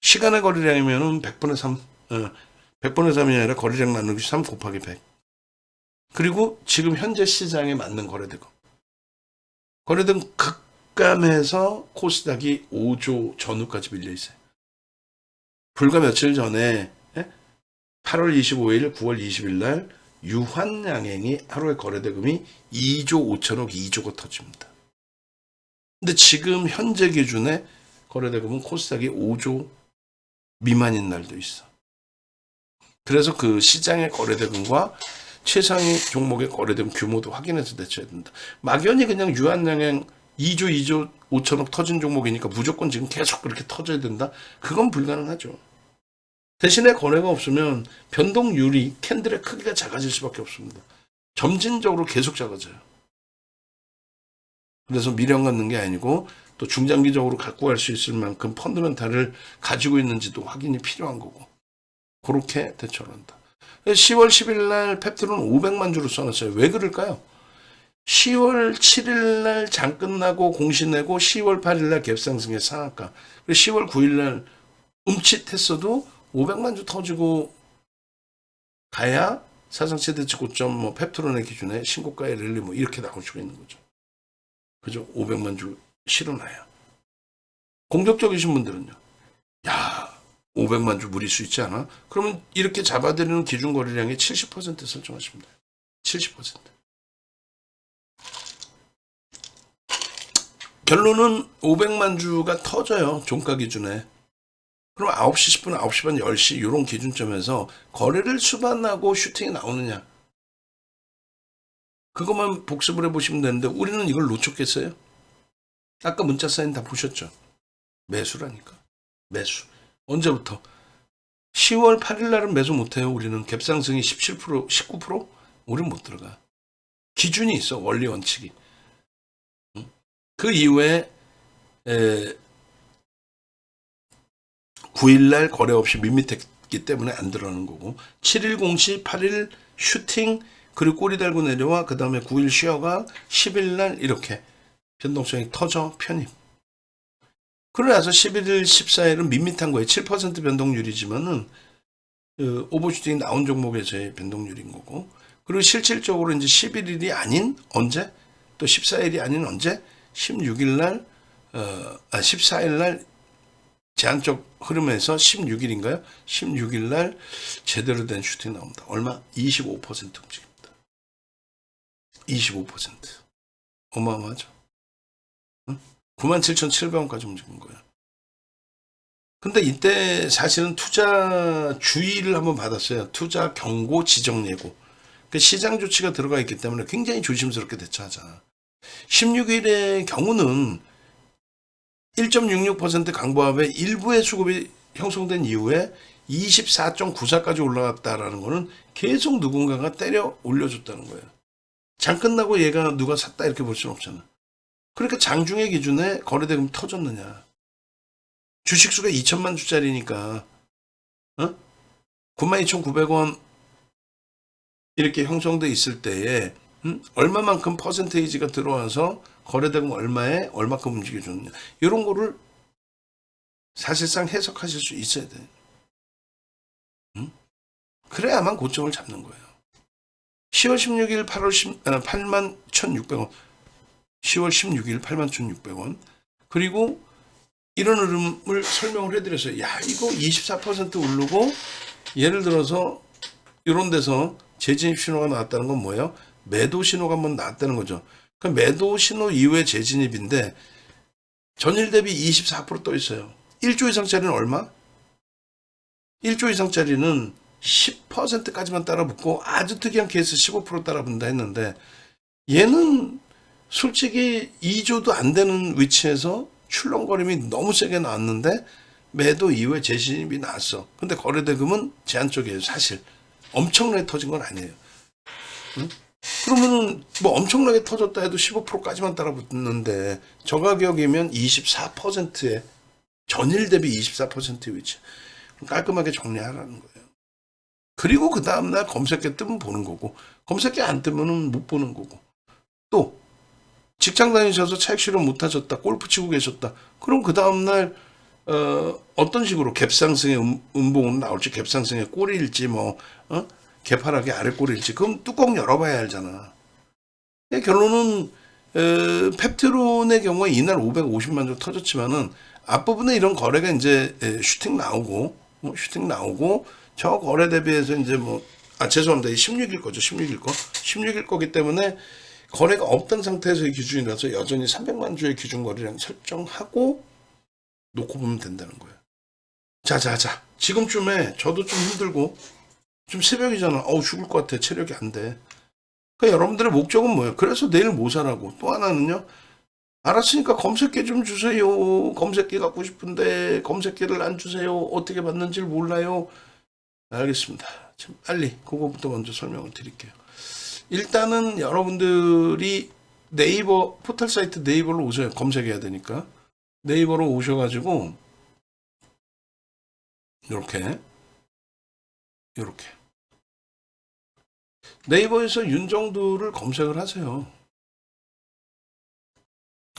시간의 거래량이면 100분의 3 100분의 3이 아니라 거래량 나누기 3 곱하기 100 그리고 지금 현재 시장에 맞는 거래대금 거래대금 급감해서 코스닥이 5조 전후까지 밀려 있어요. 불과 며칠 전에 8월 25일 9월 20일 날 유한양행이 하루에 거래대금이 2조 5천억 2조가 터집니다. 근데 지금 현재 기준에 거래대금은 코스닥이 5조 미만인 날도 있어. 그래서 그 시장의 거래대금과 최상위 종목의 거래대금 규모도 확인해서 대처해야 된다. 막연히 그냥 유한양행 2조 5천억 터진 종목이니까 무조건 지금 계속 그렇게 터져야 된다? 그건 불가능하죠. 대신에 거래가 없으면 변동률이 캔들의 크기가 작아질 수밖에 없습니다. 점진적으로 계속 작아져요. 그래서 미련 갖는 게 아니고 또 중장기적으로 갖고 갈 수 있을 만큼 펀더멘탈을 가지고 있는지도 확인이 필요한 거고 그렇게 대처를 한다. 10월 10일 날 펩트론 500만 주로 써놨어요. 왜 그럴까요? 10월 7일 날 장 끝나고 공시 내고 10월 8일 날 갭상승의 상한가 10월 9일 날 움칫했어도 500만 주 터지고 가야 사상 최대치 고점 뭐 펩트론의 기준에 신고가의 랠리 뭐 이렇게 나올 수가 있는 거죠. 그죠? 500만 주 실어놔야. 공격적이신 분들은요. 야, 500만 주 무리수 있지 않아? 그러면 이렇게 잡아들이는 기준 거래량의 70% 설정하십니다. 70%. 결론은 500만 주가 터져요. 종가 기준에. 그럼 9시 10분, 9시 반, 10시 이런 기준점에서 거래를 수반하고 슈팅이 나오느냐. 그것만 복습을 해보시면 되는데 우리는 이걸 놓쳤겠어요? 아까 문자 사인 다 보셨죠? 매수라니까. 매수. 언제부터? 10월 8일 날은 매수 못해요. 우리는 갭상승이 17%, 19%? 우리는 못 들어가. 기준이 있어. 원리 원칙이. 그 이후에 9일날 거래 없이 밋밋했기 때문에 안 들어가는 거고 7일 공시 8일 슈팅 그리고 꼬리 달고 내려와 그 다음에 9일 쉬어가 10일날 이렇게 변동성이 터져 편입 그러나서 11일, 14일은 밋밋한 거예요. 7% 변동률이지만은 오버슈팅이 나온 종목에서의 변동률인 거고. 그리고 실질적으로 이제 11일이 아닌 언제? 또 14일이 아닌 언제? 16일 날, 14일 날 제한적 흐름에서 16일인가요? 16일 날 제대로 된 슈팅 나옵니다. 얼마? 25% 움직입니다. 25%. 어마어마하죠. 97,700원까지 움직인 거예요. 근데 이때 사실은 투자 주의를 한번 받았어요. 투자 경고 지정 예고. 그 시장 조치가 들어가 있기 때문에 굉장히 조심스럽게 대처하자. 16일의 경우는 1.66% 강보합의 일부의 수급이 형성된 이후에 24.94까지 올라갔다라는 거는 계속 누군가가 때려 올려줬다는 거예요. 장 끝나고 얘가 누가 샀다 이렇게 볼 수는 없잖아. 그러니까 장중의 기준에 거래대금이 터졌느냐. 주식수가 2천만 주짜리니까 92,900원 이렇게 형성돼 있을 때에 얼마만큼 퍼센테이지가 들어와서 거래대금 얼마에 얼마큼 움직여줬느냐. 이런 거를 사실상 해석하실 수 있어야 돼요. 그래야만 고점을 잡는 거예요. 10월 16일 81,600원 10월 16일 81,600원 그리고 이런 흐름을 설명을 해드렸어요. 야 이거 24% 오르고 예를 들어서 이런 데서 재진입 신호가 나왔다는 건 뭐예요? 매도 신호가 한번 나왔다는 거죠. 그 매도 신호 이후에 재진입인데 전일 대비 24% 떠 있어요. 1조 이상짜리는 얼마? 1조 이상짜리는 10%까지만 따라붙고 아주 특이한 케이스 15% 따라붙는다 했는데 얘는 솔직히 2조도 안 되는 위치에서 출렁거림이 너무 세게 나왔는데 매도 이후에 재진입이 나왔어. 근데 거래대금은 제한적이에요. 사실 엄청나게 터진 건 아니에요. 응? 그러면은 뭐 엄청나게 터졌다 해도 15%까지만 따라붙는데 저 가격이면 24%의 전일 대비 24%의 위치. 깔끔하게 정리하라는 거예요. 그리고 그 다음날 검색계 뜨면 보는 거고 검색계 안 뜨면은 못 보는 거고 또 직장 다니셔서 차익 실현 못 하셨다 골프 치고 계셨다 그럼 그 다음날 어떤 식으로 갭상승의 음봉은 나올지 갭상승의 꼬리일지 개파락의 아래 꼬리일지 그럼 뚜껑 열어봐야 알잖아. 결론은 펩트론의 경우에 이날 550만 주 터졌지만은 앞부분에 이런 거래가 이제 슈팅 나오고 저 거래 대비해서 이제 죄송합니다. 16일 거죠. 16일 거기 때문에 거래가 없던 상태에서의 기준이라서 여전히 300만 주의 기준 거래량 설정하고 놓고 보면 된다는 거예요. 자. 지금쯤에 저도 좀 힘들고 좀 새벽이잖아. 죽을 것 같아. 체력이 안 돼. 그러니까 여러분들의 목적은 뭐예요? 그래서 내일 뭐 사라고. 또 하나는요. 알았으니까 검색기 좀 주세요. 검색기 갖고 싶은데 검색기를 안 주세요. 어떻게 받는지를 몰라요. 알겠습니다. 지금 빨리 그거부터 먼저 설명을 드릴게요. 일단은 여러분들이 네이버 포털 사이트 네이버로 오세요. 검색해야 되니까 네이버로 오셔가지고 이렇게 네이버에서 윤정두를 검색을 하세요.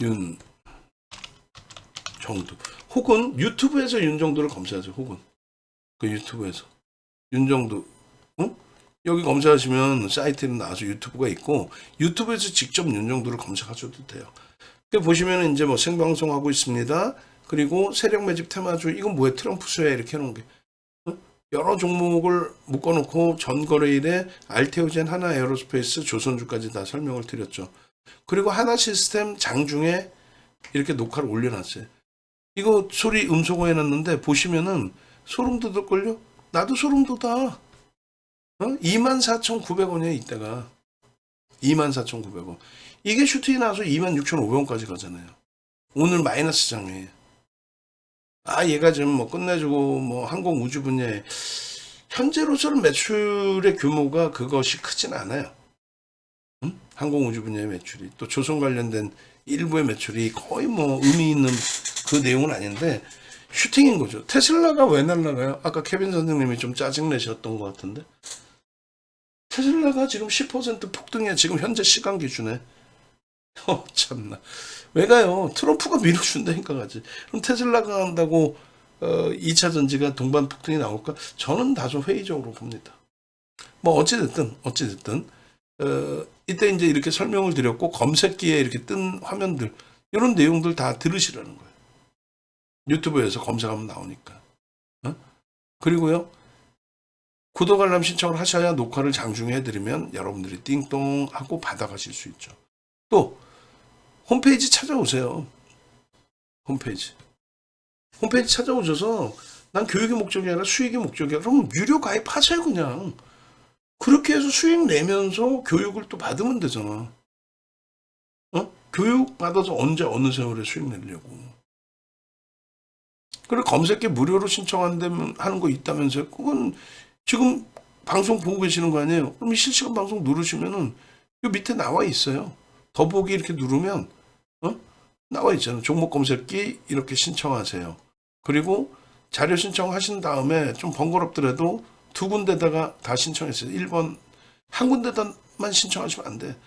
윤정두 혹은 유튜브에서 윤정두를 검색하세요. 혹은 그 유튜브에서 윤정두 여기 검색하시면 사이트에 나와서 유튜브가 있고 유튜브에서 직접 윤정두를 검색하셔도 돼요. 보시면 이제 생방송 하고 있습니다. 그리고 세력 매집 테마주 이건 뭐예요? 트럼프 수혜 이렇게 해놓은 게 여러 종목을 묶어놓고 전 거래일에 알테오젠, 하나 에어로스페이스, 조선주까지 다 설명을 드렸죠. 그리고 하나 시스템 장중에 이렇게 녹화를 올려놨어요. 이거 소리 음소거 해놨는데 보시면은 소름 돋을걸요? 나도 소름 돋아. 24,900원이에요 이때가. 24,900원. 이게 슈팅이 나와서 26,500원까지 가잖아요. 오늘 마이너스 장외. 얘가 지금 끝내주고 항공우주 분야에 현재로서는 매출의 규모가 그것이 크진 않아요. 항공우주 분야의 매출이 또 조선 관련된 일부의 매출이 거의 의미 있는 그 내용은 아닌데 슈팅인 거죠. 테슬라가 왜 날라가요? 아까 케빈 선생님이 좀 짜증내셨던 것 같은데 테슬라가 지금 10% 폭등이야. 지금 현재 시간 기준에 참나. 왜 가요? 트럼프가 밀어준다니까 가지. 그럼 테슬라가 한다고 2차 전지가 동반 폭등이 나올까? 저는 다소 회의적으로 봅니다. 뭐 어찌됐든 이때 이제 이렇게 설명을 드렸고 검색기에 이렇게 뜬 화면들 이런 내용들 다 들으시라는 거예요. 유튜브에서 검색하면 나오니까. 어? 그리고요. 구독 알람 신청을 하셔야 녹화를 장중에 해드리면 여러분들이 띵동 하고 받아가실 수 있죠. 또 홈페이지 찾아오세요. 홈페이지. 홈페이지 찾아오셔서 난 교육의 목적이 아니라 수익의 목적이야. 그럼 유료 가입하세요 그냥. 그렇게 해서 수익 내면서 교육을 또 받으면 되잖아. 교육 받아서 언제 어느 세월에 수익 내려고. 그리고 검색기 무료로 신청한다면 하는 거 있다면서요. 그건 지금 방송 보고 계시는 거 아니에요? 그럼 이 실시간 방송 누르시면은 요 밑에 나와 있어요. 더보기 이렇게 누르면 나와 있잖아요. 종목 검색기 이렇게 신청하세요. 그리고 자료 신청하신 다음에 좀 번거롭더라도 두 군데다가 다 신청했어요. 1번 한 군데다만 신청하시면 안 돼.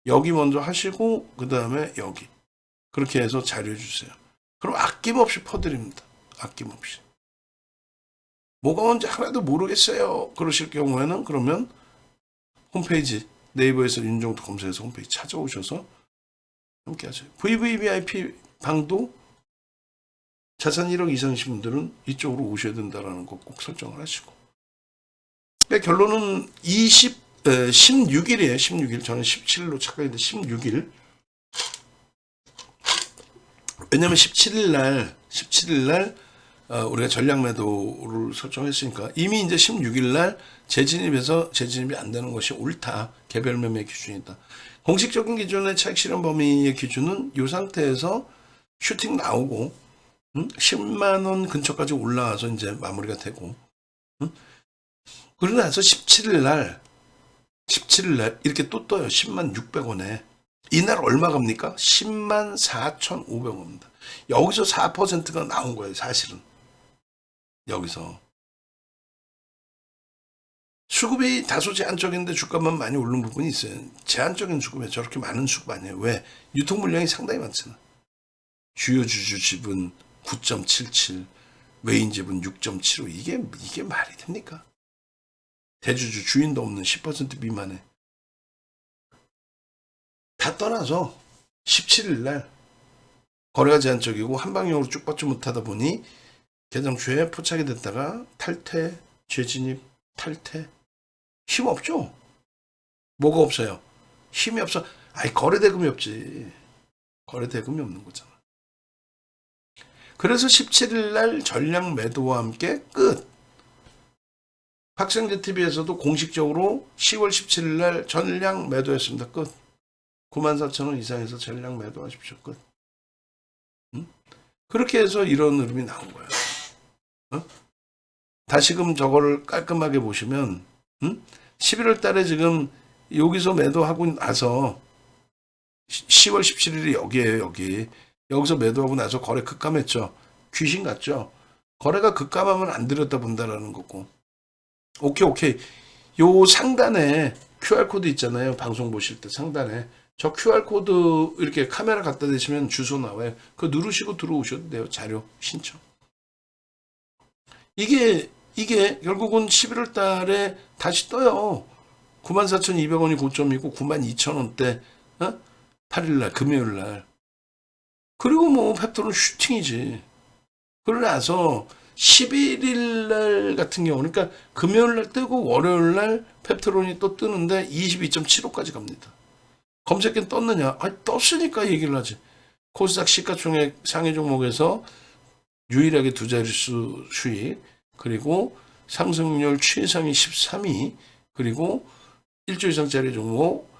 여기 먼저 하시고 그 다음에 여기 그렇게 해서 자료 주세요. 그럼 아낌없이 퍼드립니다. 아낌없이. 뭐가 뭔지 하나도 모르겠어요. 그러실 경우에는 그러면 홈페이지 네이버에서 윤정도 검색해서 홈페이지 찾아오셔서 함께 하세요. VVVIP 방도 자산 1억 이상이신 분들은 이쪽으로 오셔야 된다는 거 꼭 설정을 하시고. 그러니까 결론은 16일이에요. 16일. 저는 17일로 착각했는데 16일. 왜냐면 17일 날 우리가 전략 매도를 설정했으니까 이미 이제 16일 날 재진입이 안 되는 것이 옳다. 개별 매매 기준이다. 공식적인 기준의 차익 실현 범위의 기준은 이 상태에서 슈팅 나오고 10만 원 근처까지 올라와서 이제 마무리가 되고 그러고 나서 17일 날 이렇게 또 떠요. 10만 600원에. 이날 얼마 갑니까? 10만 4,500원입니다. 여기서 4%가 나온 거예요, 사실은. 여기서. 수급이 다소 제한적인데 주가만 많이 오른 부분이 있어요. 제한적인 수급에 저렇게 많은 수급 아니에요. 왜? 유통 물량이 상당히 많잖아. 주요 주주 지분 9.77, 외인 지분 6.75. 이게 말이 됩니까? 대주주 주인도 없는 10% 미만에. 다 떠나서 17일 날 거래가 제한적이고 한방향으로 쭉 받지 못하다 보니 개정주에 포착이 됐다가 탈퇴, 재진입, 탈퇴. 힘 없죠? 뭐가 없어요? 힘이 없어. 아니 거래대금이 없지. 거래대금이 없는 거잖아. 그래서 17일 날 전량 매도와 함께 끝. 박생재 TV에서도 공식적으로 10월 17일 날 전량 매도했습니다. 끝. 94,000원 이상에서 전량 매도하십시오. 끝. 응? 그렇게 해서 이런 흐름이 나온 거예요. 다시금 저거를 깔끔하게 보시면 11월 달에 지금 여기서 매도하고 나서 10월 17일이 여기에요. 여기서 매도하고 나서 거래 급감했죠. 귀신 같죠. 거래가 급감하면 안 들였다 본다라는 거고. 오케이. 요 상단에 QR코드 있잖아요. 방송 보실 때 상단에. 저 QR코드 이렇게 카메라 갖다 대시면 주소 나와요. 그거 누르시고 들어오셔도 돼요. 자료 신청. 이게 결국은 11월 달에 다시 떠요. 94,200원이 고점이고 92,000원대 8일날 금요일날. 그리고 뭐 펩토는 슈팅이지. 그러고 나서 11일날 같은 경우 그러니까 금요일날 뜨고 월요일날 펩토론이 또 뜨는데 22.75까지 갑니다. 검색기는 떴느냐? 아니 떴으니까 얘기를 하지. 코스닥 시가총액 상위 종목에서 유일하게 두 자릿수 수익 그리고 상승률 최상위 13위 그리고 1조 이상짜리 종목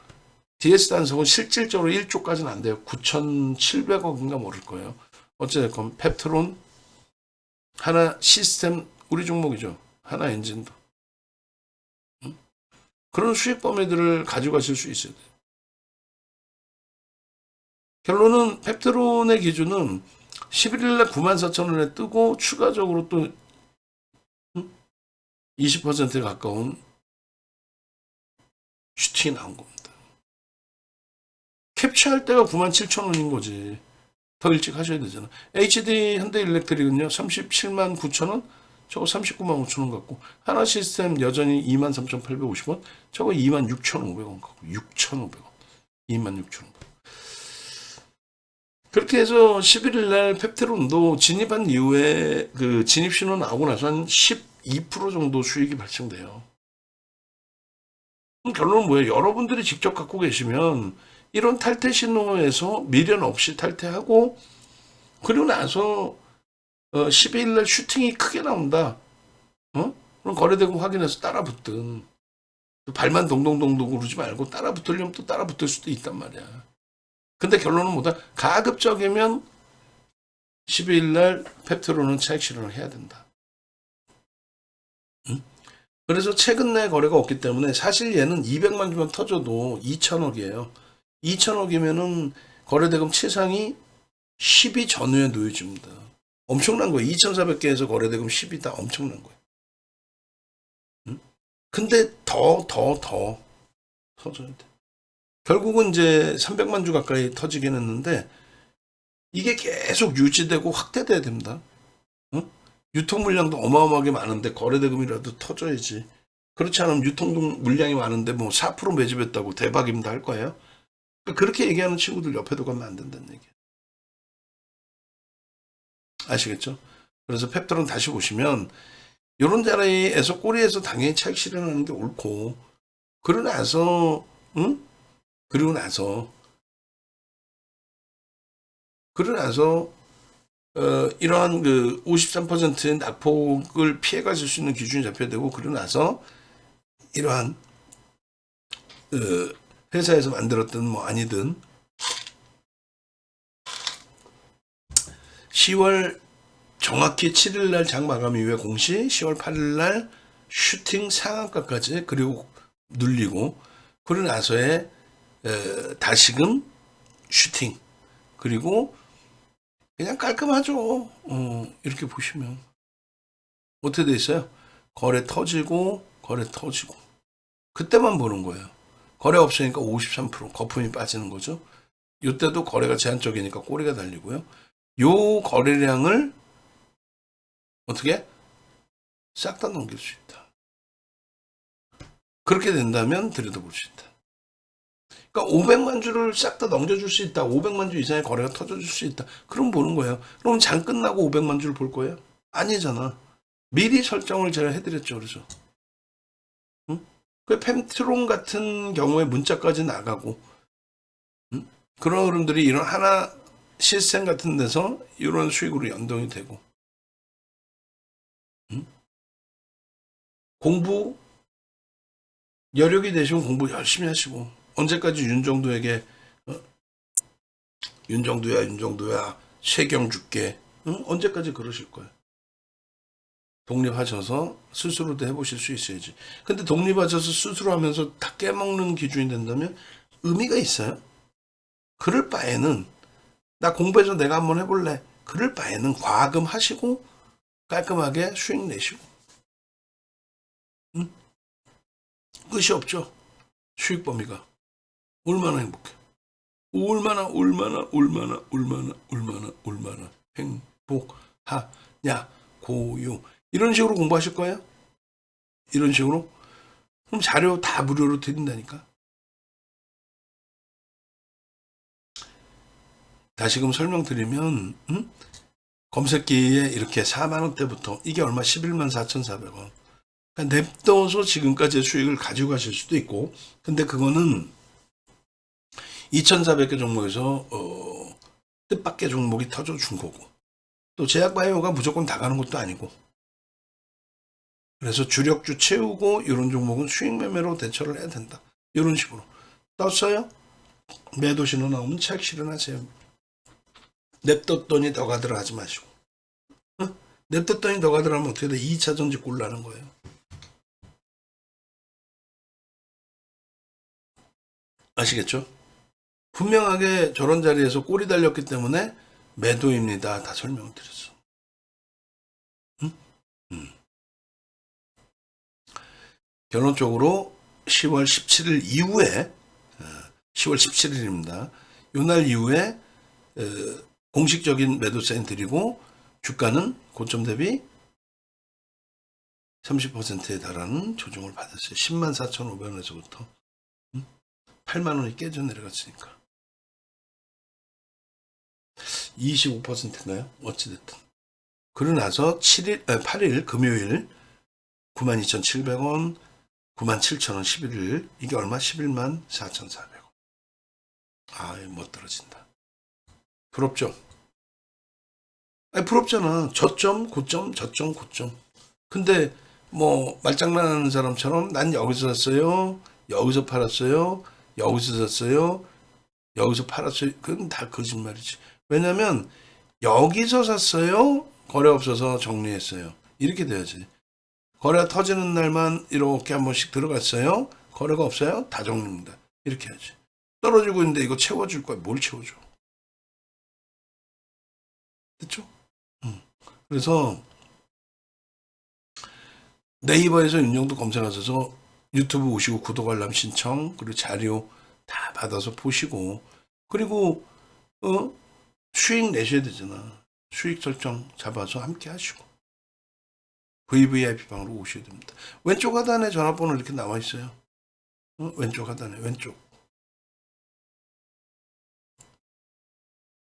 DS 단속은 실질적으로 1조까지는 안 돼요. 9,700억인가 모를 거예요. 어쨌든 펩트론 하나 시스템 우리 종목이죠. 하나 엔진도. 그런 수익 범위들을 가져가실 수 있어야 돼요. 결론은 펩트론의 기준은 11일날 94,000원에 뜨고 추가적으로 또 20%에 가까운 슈팅이 나온 겁니다. 캡처할 때가 97,000원인 거지. 더 일찍 하셔야 되잖아. HD 현대일렉트릭은요, 37만 9천원, 저거 39만 5천원 같고, 하나시스템 여전히 23,850원, 저거 26,500원 같고, 6,500원. 26,500원. 그렇게 해서 11일 날 펩테론도 진입한 이후에 그 진입 신호 나오고 나서 한 12% 정도 수익이 발생돼요. 그럼 결론은 뭐예요? 여러분들이 직접 갖고 계시면 이런 탈퇴 신호에서 미련 없이 탈퇴하고, 그리고 나서 12일 날 슈팅이 크게 나온다. 그럼 거래대금 확인해서 따라 붙든, 발만 동동동동 그러지 말고 따라 붙으려면 또 따라 붙을 수도 있단 말이야. 근데 결론은 뭐다? 가급적이면 12일 날 펩테론은 차익 실현을 해야 된다. 응? 그래서 최근 내 거래가 없기 때문에 사실 얘는 200만 주만 터져도 2천억이에요. 2천억이면은 거래대금 최상이 10이 전후에 놓여집니다. 엄청난 거예요. 2,400개에서 거래대금 10이다. 엄청난 거예요. 응? 근데 더 터져야 돼. 결국은 이제 300만 주 가까이 터지긴 했는데, 이게 계속 유지되고 확대돼야 됩니다. 응? 유통 물량도 어마어마하게 많은데 거래대금이라도 터져야지. 그렇지 않으면 유통 물량이 많은데 뭐 4% 매집했다고 대박입니다 할 거예요. 그렇게 얘기하는 친구들 옆에도 가면 안 된다는 얘기예요. 아시겠죠? 그래서 펩테론 다시 보시면 이런 자리에서 꼬리에서 당연히 차익 실현하는 게 옳고, 그러고 나서 응? 그리고 나서 이러한 그 53%의 낙폭을 피해가실 수 있는 기준이 잡혀야 되고, 그러고 나서 이러한 그 회사에서 만들었든 뭐 아니든 10월 정확히 7일 날 장 마감 이후에 공시, 10월 8일 날 슈팅 상한가까지, 그리고 눌리고, 그러고 나서의 다시금 슈팅, 그리고 그냥 깔끔하죠. 이렇게 보시면 어떻게 돼 있어요? 거래 터지고 그때만 보는 거예요. 거래 없으니까 53% 거품이 빠지는 거죠. 이때도 거래가 제한적이니까 꼬리가 달리고요. 요 거래량을 어떻게 싹 다 넘길 수 있다. 그렇게 된다면 들여다볼 수 있다. 그러니까 500만 주를 싹 다 넘겨줄 수 있다. 500만 주 이상의 거래가 터져줄 수 있다. 그럼 보는 거예요. 그럼 장 끝나고 500만 주를 볼 거예요? 아니잖아. 미리 설정을 제가 해드렸죠. 그래서. 응? 그 펜트론 같은 경우에 문자까지 나가고, 응? 그런 흐름들이 이런 하나 시스템 같은 데서 이런 수익으로 연동이 되고, 응? 공부 여력이 되시면 공부 열심히 하시고, 언제까지 윤정도에게 윤정도야 쇠경 줄게, 응? 언제까지 그러실 거예요? 독립하셔서 스스로도 해보실 수 있어야지. 근데 독립하셔서 스스로 하면서 다 깨먹는 기준이 된다면 의미가 있어요? 그럴 바에는 나 공부해서 내가 한번 해볼래. 그럴 바에는 과금 하시고 깔끔하게 수익 내시고, 응? 끝이 없죠. 수익 범위가 얼마나 행복해. 얼마나 행복하냐 고요. 이런 식으로 공부하실 거예요? 이런 식으로? 그럼 자료 다 무료로 드린다니까. 다시금 설명드리면, 응? 검색기에 이렇게 4만 원대부터, 이게 얼마? 11만 4,400원. 그러니까 냅둬서 지금까지의 수익을 가지고 가실 수도 있고, 근데 그거는 2,400개 종목에서 뜻밖의 종목이 터져준 거고, 또 제약바이오가 무조건 다 가는 것도 아니고, 그래서 주력주 채우고 이런 종목은 수익 매매로 대처를 해야 된다. 이런 식으로 떴어요? 매도 신호 나오면 차익 실현하세요. 냅뒀더니 더 가더라 하지 마시고, 냅뒀더니 더 가더라 하면 어떻게 돼? 2차 전지 꼴라는 거예요. 아시겠죠? 분명하게 저런 자리에서 꼬리 달렸기 때문에 매도입니다. 다 설명을 드렸어. 응? 결론적으로 10월 17일 이후에, 10월 17일입니다. 요날 이후에 공식적인 매도 사인 드리고 주가는 고점 대비 30%에 달하는 조정을 받았어요. 104,500원에서부터 8만 원이 깨져 내려갔으니까 25%인가요? 어찌됐든. 그러고 나서 8일 금요일 92,700원, 97,000원 11일 이게 얼마? 114,400원. 아, 못 떨어진다. 부럽죠? 아니, 부럽잖아. 저점, 고점, 저점, 고점. 근데 뭐 말장난하는 사람처럼 난 여기서 샀어요, 여기서 팔았어요, 여기서 샀어요, 여기서 팔았어요. 그건 다 거짓말이지. 왜냐면 여기서 샀어요, 거래 없어서 정리했어요. 이렇게 돼야지. 거래가 터지는 날만 이렇게 한 번씩 들어갔어요. 거래가 없어요, 다 정리입니다. 이렇게 해야지. 떨어지고 있는데 이거 채워줄 거야. 뭘 채워줘? 됐죠? 그래서 네이버에서 윤영도 검색하셔서 유튜브 오시고 구독 알람 신청 그리고 자료 다 받아서 보시고 그리고 수익 내셔야 되잖아. 수익 설정 잡아서 함께 하시고 VVIP 방으로 오셔야 됩니다. 왼쪽 하단에 전화번호 이렇게 나와 있어요. 왼쪽 하단에 왼쪽